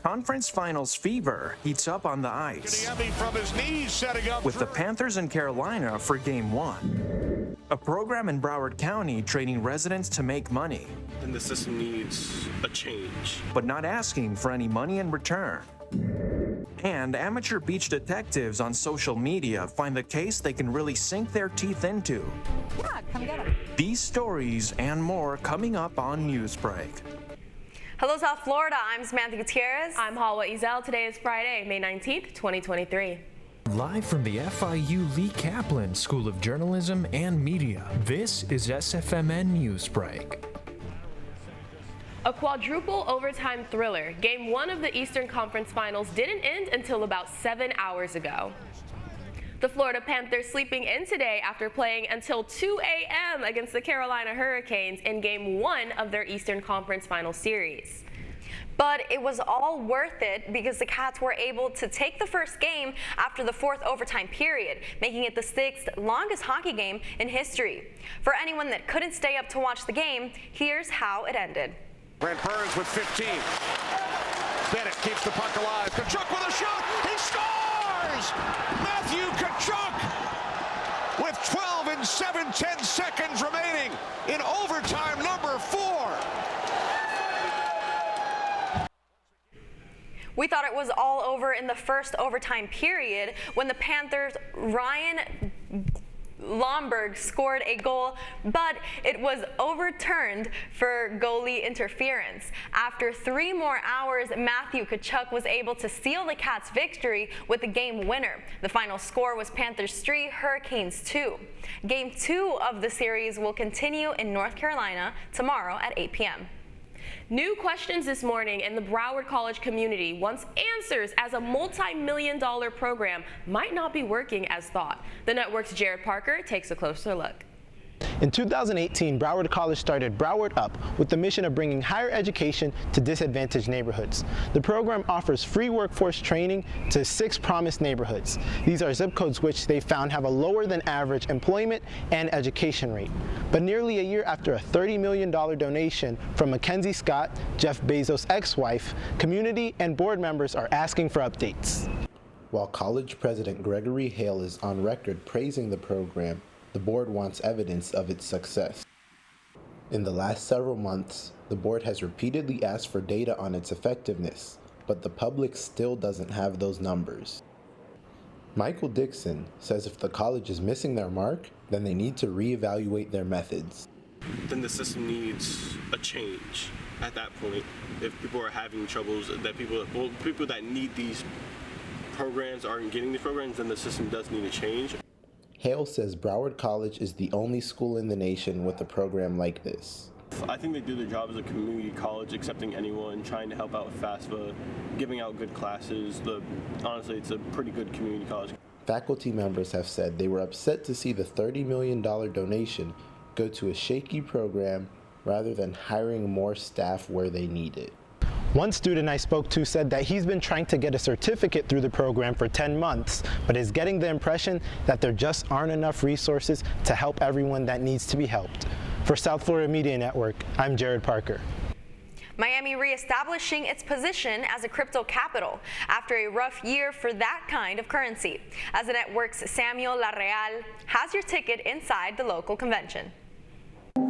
Conference Finals fever heats up on the ice, From his knees, setting up with the Panthers in Carolina for Game 1. A program in Broward County training residents to make money, And the system needs a change. but not asking for any money in return. And amateur beach detectives on social media find the case they can really sink their teeth into. Yeah, come get them. These stories and more coming up on Newsbreak. Hello, South Florida. I'm Samantha Gutierrez. I'm Halwa Ezel. Today is Friday, May 19th, 2023. Live from the FIU Lee Kaplan School of Journalism and Media, this is SFMN Newsbreak. A quadruple overtime thriller. Game 1 of the Eastern Conference Finals didn't end until about 7 hours ago. The Florida Panthers sleeping in today after playing until 2 a.m. against the Carolina Hurricanes in Game 1 of their Eastern Conference Final Series. But it was all worth it because the Cats were able to take the first game after the fourth overtime period, making it the 6th longest hockey game in history. For anyone that couldn't stay up to watch the game, here's how it ended. Brent Burns with 15. Bennett keeps the puck alive. Kachuk with a shot. He scores! Matthew Kachuk with 12 and 7/10 seconds remaining in overtime number 4. We thought it was all over in the first overtime period when the Panthers' Ryan Lomberg scored a goal, but it was overturned for goalie interference. After 3 more hours, Matthew Kachuk was able to seal the Cats' victory with the game winner. The final score was Panthers 3, Hurricanes 2. Game 2 of the series will continue in North Carolina tomorrow at 8 p.m. New questions this morning in the Broward College community wants answers as a multi-million-dollar program might not be working as thought. The network's Jared Parker takes a closer look. In 2018, Broward College started Broward Up with the mission of bringing higher education to disadvantaged neighborhoods. The program offers free workforce training to 6 promised neighborhoods. These are zip codes which they found have a lower than average employment and education rate. But nearly a year after a $30 million donation from Mackenzie Scott, Jeff Bezos' ex-wife, community and board members are asking for updates. While college president Gregory Hale is on record praising the program, the board wants evidence of its success. In the last several months, the board has repeatedly asked for data on its effectiveness, but the public still doesn't have those numbers. Michael Dixon says if the college is missing their mark, then they need to reevaluate their methods. Then the system needs a change at that point. If people are having troubles, that people that need these programs aren't getting these programs, then the system does need a change. Hale says Broward College is the only school in the nation with a program like this. I think they do their job as a community college, accepting anyone, trying to help out with FAFSA, giving out good classes. Honestly, it's a pretty good community college. Faculty members have said they were upset to see the $30 million donation go to a shaky program rather than hiring more staff where they need it. One student I spoke to said that he's been trying to get a certificate through the program for 10 months, but is getting the impression that there just aren't enough resources to help everyone that needs to be helped. For South Florida Media Network, I'm Jared Parker. Miami reestablishing its position as a crypto capital after a rough year for that kind of currency. As the network's Samuel Larreal has your ticket inside the local convention.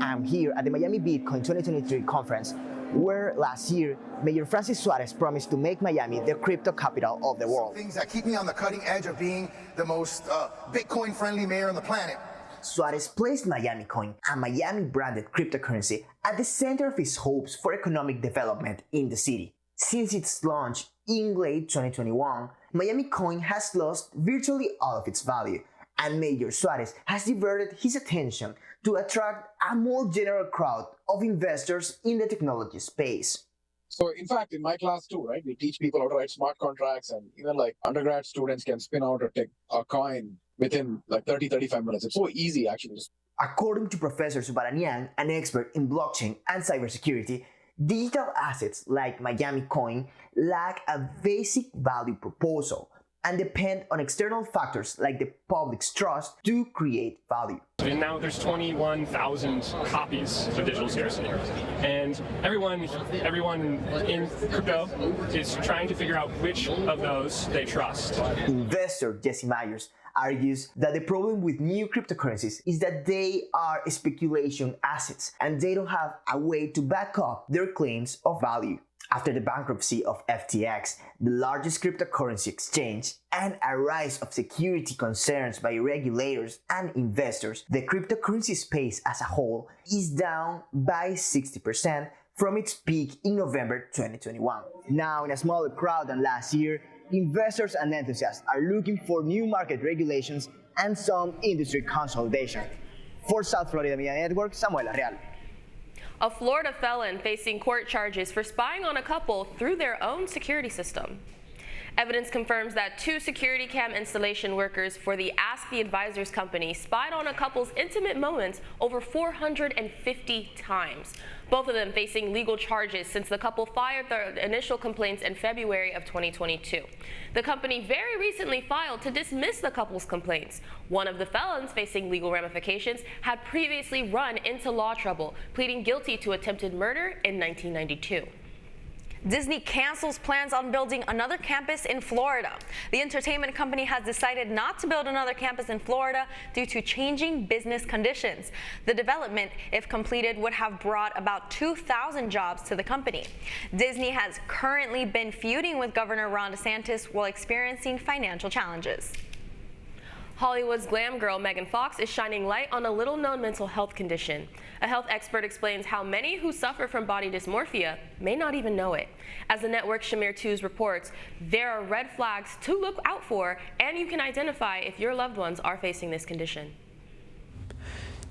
I'm here at the Miami Bitcoin 2023 conference, where last year, Mayor Francis Suarez promised to make Miami the crypto capital of the world. Things that keep me on the cutting edge of being the most Bitcoin-friendly mayor on the planet. Suarez placed Miami Coin, a Miami-branded cryptocurrency, at the center of his hopes for economic development in the city. Since its launch in late 2021, Miami Coin has lost virtually all of its value, and Mayor Suarez has diverted his attention to attract a more general crowd of investors in the technology space. So in fact, in my class too, right, we teach people how to write smart contracts, and even like undergrad students can spin out a coin within like 30-35 minutes. It's so easy actually. According to Professor Subaranian, an expert in blockchain and cybersecurity, digital assets like Miami Coin lack a basic value proposal. and depend on external factors like the public's trust to create value. And now there's 21,000 copies of digital scarcity. And everyone in crypto is trying to figure out which of those they trust. Investor Jesse Myers argues that the problem with new cryptocurrencies is that they are speculation assets and they don't have a way to back up their claims of value. After the bankruptcy of FTX, the largest cryptocurrency exchange, and a rise of security concerns by regulators and investors, the cryptocurrency space as a whole is down by 60% from its peak in November 2021. Now, in a smaller crowd than last year, investors and enthusiasts are looking for new market regulations and some industry consolidation. For South Florida Media Network, Samuel Real. A Florida felon facing court charges for spying on a couple through their own security system. Evidence confirms that 2 security cam installation workers for the Ask the Advisors company spied on a couple's intimate moments over 450 times. Both of them facing legal charges since the couple filed their initial complaints in February of 2022. The company very recently filed to dismiss the couple's complaints. One of the felons facing legal ramifications had previously run into law trouble, pleading guilty to attempted murder in 1992. Disney cancels plans on building another campus in Florida. The entertainment company has decided not to build another campus in Florida due to changing business conditions. The development, if completed, would have brought about 2,000 jobs to the company. Disney has currently been feuding with Governor Ron DeSantis while experiencing financial challenges. Hollywood's glam girl Megan Fox is shining light on a little-known mental health condition. A health expert explains how many who suffer from body dysmorphia may not even know it. As the network Shamir 2's reports, there are red flags to look out for, and you can identify if your loved ones are facing this condition.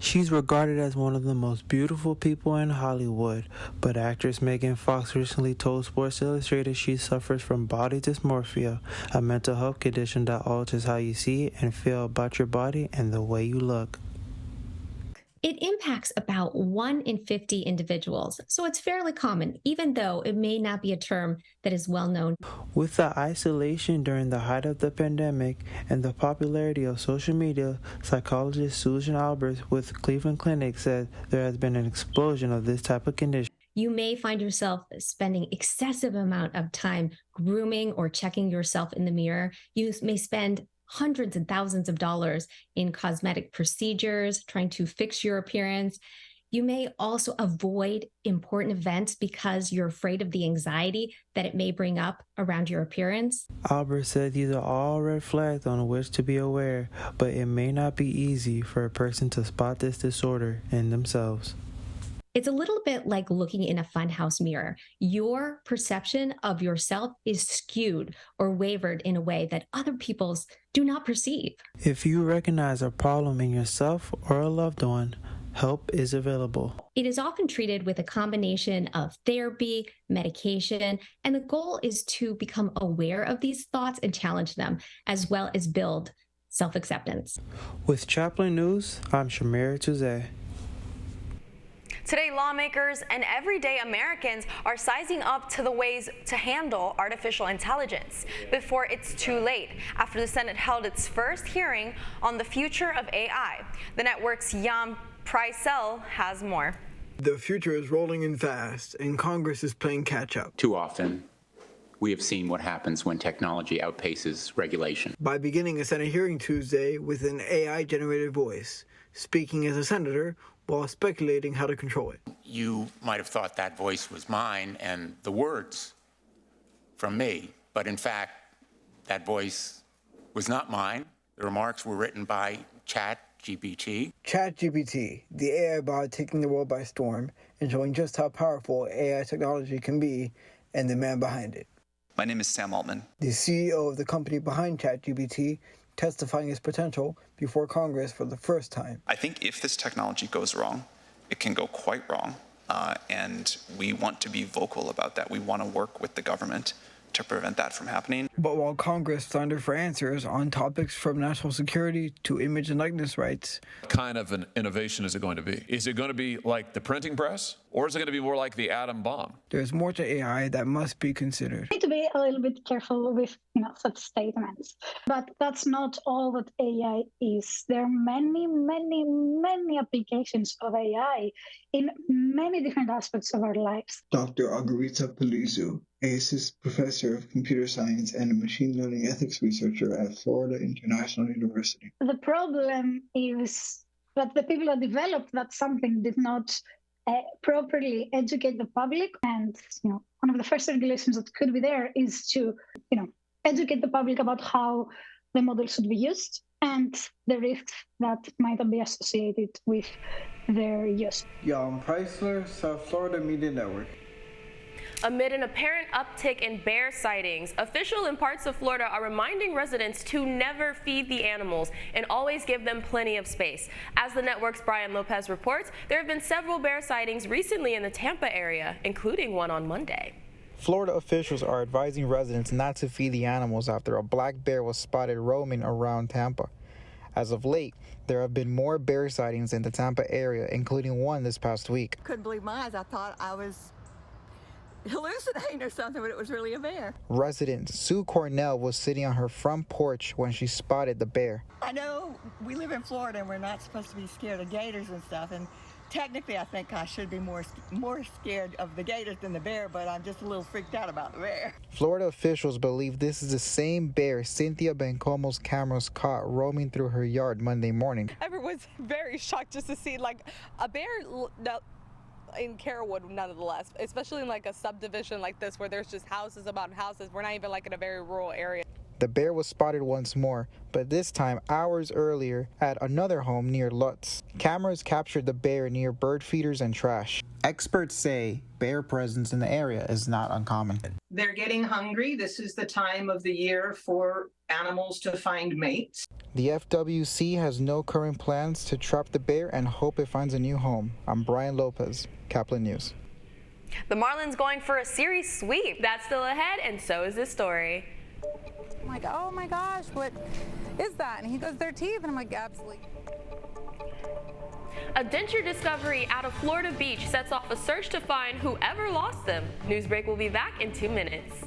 She's regarded as one of the most beautiful people in Hollywood, but actress Megan Fox recently told Sports Illustrated she suffers from body dysmorphia, a mental health condition that alters how you see and feel about your body and the way you look. It impacts about 1 in 50 individuals, so it's fairly common, even though it may not be a term that is well known. With the isolation during the height of the pandemic and the popularity of social media, psychologist Susan Albers with Cleveland Clinic said there has been an explosion of this type of condition. You may find yourself spending excessive amount of time grooming or checking yourself in the mirror. You may spend hundreds and thousands of dollars in cosmetic procedures, trying to fix your appearance. You may also avoid important events because you're afraid of the anxiety that it may bring up around your appearance. Albert said these are all red flags on which to be aware, but it may not be easy for a person to spot this disorder in themselves. It's a little bit like looking in a funhouse mirror. Your perception of yourself is skewed or wavered in a way that other people's do not perceive. If you recognize a problem in yourself or a loved one, help is available. It is often treated with a combination of therapy, medication, and the goal is to become aware of these thoughts and challenge them, as well as build self-acceptance. With Chaplain News, I'm Shamir 2. Today, lawmakers and everyday Americans are sizing up to the ways to handle artificial intelligence before it's too late, after the Senate held its first hearing on the future of AI. The network's Jan Preisel has more. The future is rolling in fast, and Congress is playing catch-up. Too often, we have seen what happens when technology outpaces regulation. By beginning a Senate hearing Tuesday with an AI-generated voice, speaking as a senator, while speculating how to control it. You might have thought that voice was mine and the words from me, but in fact, that voice was not mine. The remarks were written by ChatGPT. ChatGPT, the AI bot taking the world by storm and showing just how powerful AI technology can be, and the man behind it. My name is Sam Altman. The CEO of the company behind ChatGPT, testifying his potential before Congress for the first time. I think if this technology goes wrong, it can go quite wrong, and we want to be vocal about that. We want to work with the government to prevent that from happening. But while Congress thundered for answers on topics from national security to image and likeness rights, What kind of an innovation is it going to be? Is it going to be like the printing press, or is it going to be more like the atom bomb? there's more to AI that must be considered. Need to be a little bit careful with such statements. But that's not all that AI is. There are many applications of AI in many different aspects of our lives. Dr. Agarita Palizu, assistant professor of computer science and a machine learning ethics researcher at Florida International University. The problem is that the people that developed that something did not properly educate the public, and one of the first regulations that could be there is to educate the public about how the model should be used and the risks that might be associated with their use. Jan Preisler, South Florida Media Network. Amid an apparent uptick in bear sightings, officials in parts of Florida are reminding residents to never feed the animals and always give them plenty of space. As the network's Brian Lopez reports, there have been several bear sightings recently in the Tampa area, including one on Monday. Florida officials are advising residents not to feed the animals after a black bear was spotted roaming around Tampa. As of late, there have been more bear sightings in the Tampa area, including one this past week. Couldn't believe my eyes. I thought I was hallucinating or something, but it was really a bear. Resident Sue Cornell was sitting on her front porch when she spotted the bear. I know we live in Florida and we're not supposed to be scared of gators and stuff, and technically I think I should be more scared of the gators than the bear, but I'm just a little freaked out about the bear. Florida officials believe this is the same bear Cynthia Bencomo's cameras caught roaming through her yard Monday morning. Everyone's very shocked just to see a bear in Carrollwood, nonetheless, especially in a subdivision like this where there's just houses about houses. We're not even in a very rural area. The bear was spotted once more, but this time hours earlier at another home near Lutz. Cameras captured the bear near bird feeders and trash. Experts say bear presence in the area is not uncommon. They're getting hungry. This is the time of the year for animals to find mates. The FWC has no current plans to trap the bear and hope it finds a new home. I'm Brian Lopez, Kaplan News. The Marlins going for a series sweep. That's still ahead, and so is this story. I'm like, oh my gosh, what is that? And he goes, their teeth. And I'm like, absolutely. A denture discovery out of Florida Beach sets off a search to find whoever lost them. Newsbreak will be back in 2 minutes.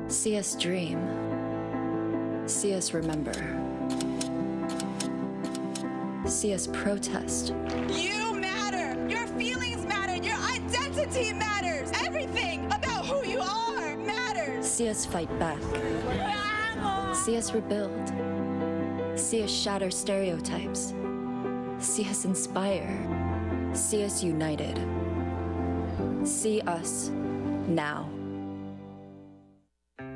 See us dream. See us remember. See us protest. You matter. Your feelings matter. Your identity matters. Everything about who you are matters. See us fight back. See us rebuild. See us shatter stereotypes. See us inspire. See us united. See us now.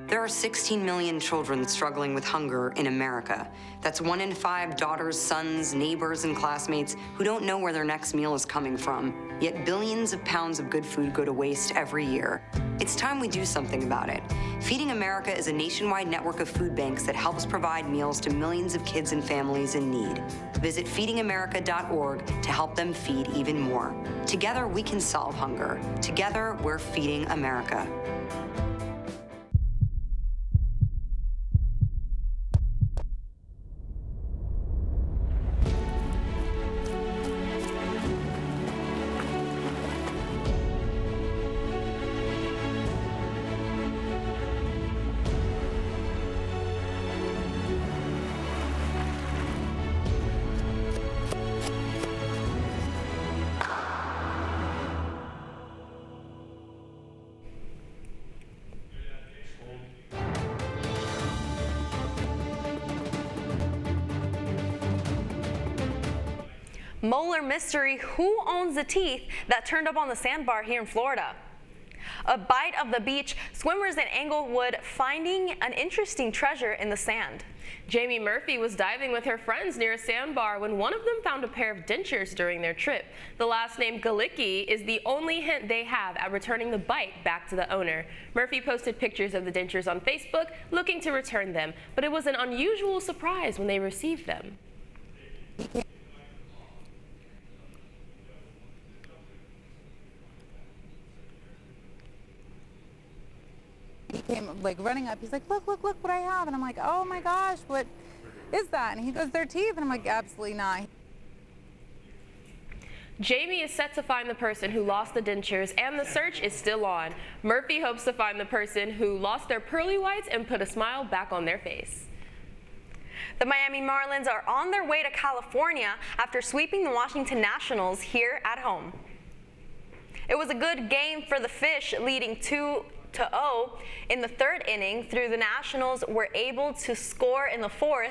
There are 16 million children struggling with hunger in America. That's 1 in 5 daughters, sons, neighbors, and classmates who don't know where their next meal is coming from. Yet billions of pounds of good food go to waste every year. It's time we do something about it. Feeding America is a nationwide network of food banks that helps provide meals to millions of kids and families in need. Visit feedingamerica.org to help them feed even more. Together, we can solve hunger. Together, we're feeding America. Molar mystery, who owns the teeth that turned up on the sandbar here in Florida? A bite of the beach, swimmers in Englewood finding an interesting treasure in the sand. Jamie Murphy was diving with her friends near a sandbar when one of them found a pair of dentures during their trip. The last name Galicki is the only hint they have at returning the bite back to the owner. Murphy posted pictures of the dentures on Facebook looking to return them, but it was an unusual surprise when they received them. He came like running up. He's like, look what I have. And I'm like, oh my gosh, what is that? And he goes, they're teeth. And I'm like, absolutely not. Jamie is set to find the person who lost the dentures, and the search is still on. Murphy hopes to find the person who lost their pearly whites and put a smile back on their face. The Miami Marlins are on their way to California after sweeping the Washington Nationals here at home. It was a good game for the Fish, leading 2-0 in the third inning. Through the Nationals were able to score in the fourth.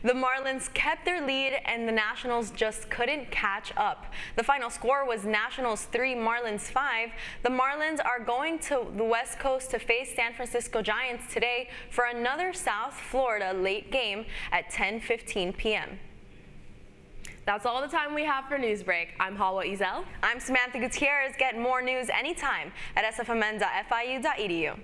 The Marlins kept their lead and the Nationals just couldn't catch up. The final score was Nationals 3, Marlins 5. The Marlins are going to the West Coast to face San Francisco Giants today for another South Florida late game at 10:15 p.m. That's all the time we have for Newsbreak. I'm Hawa Ezel. I'm Samantha Gutierrez. Get more news anytime at sfmn.fiu.edu.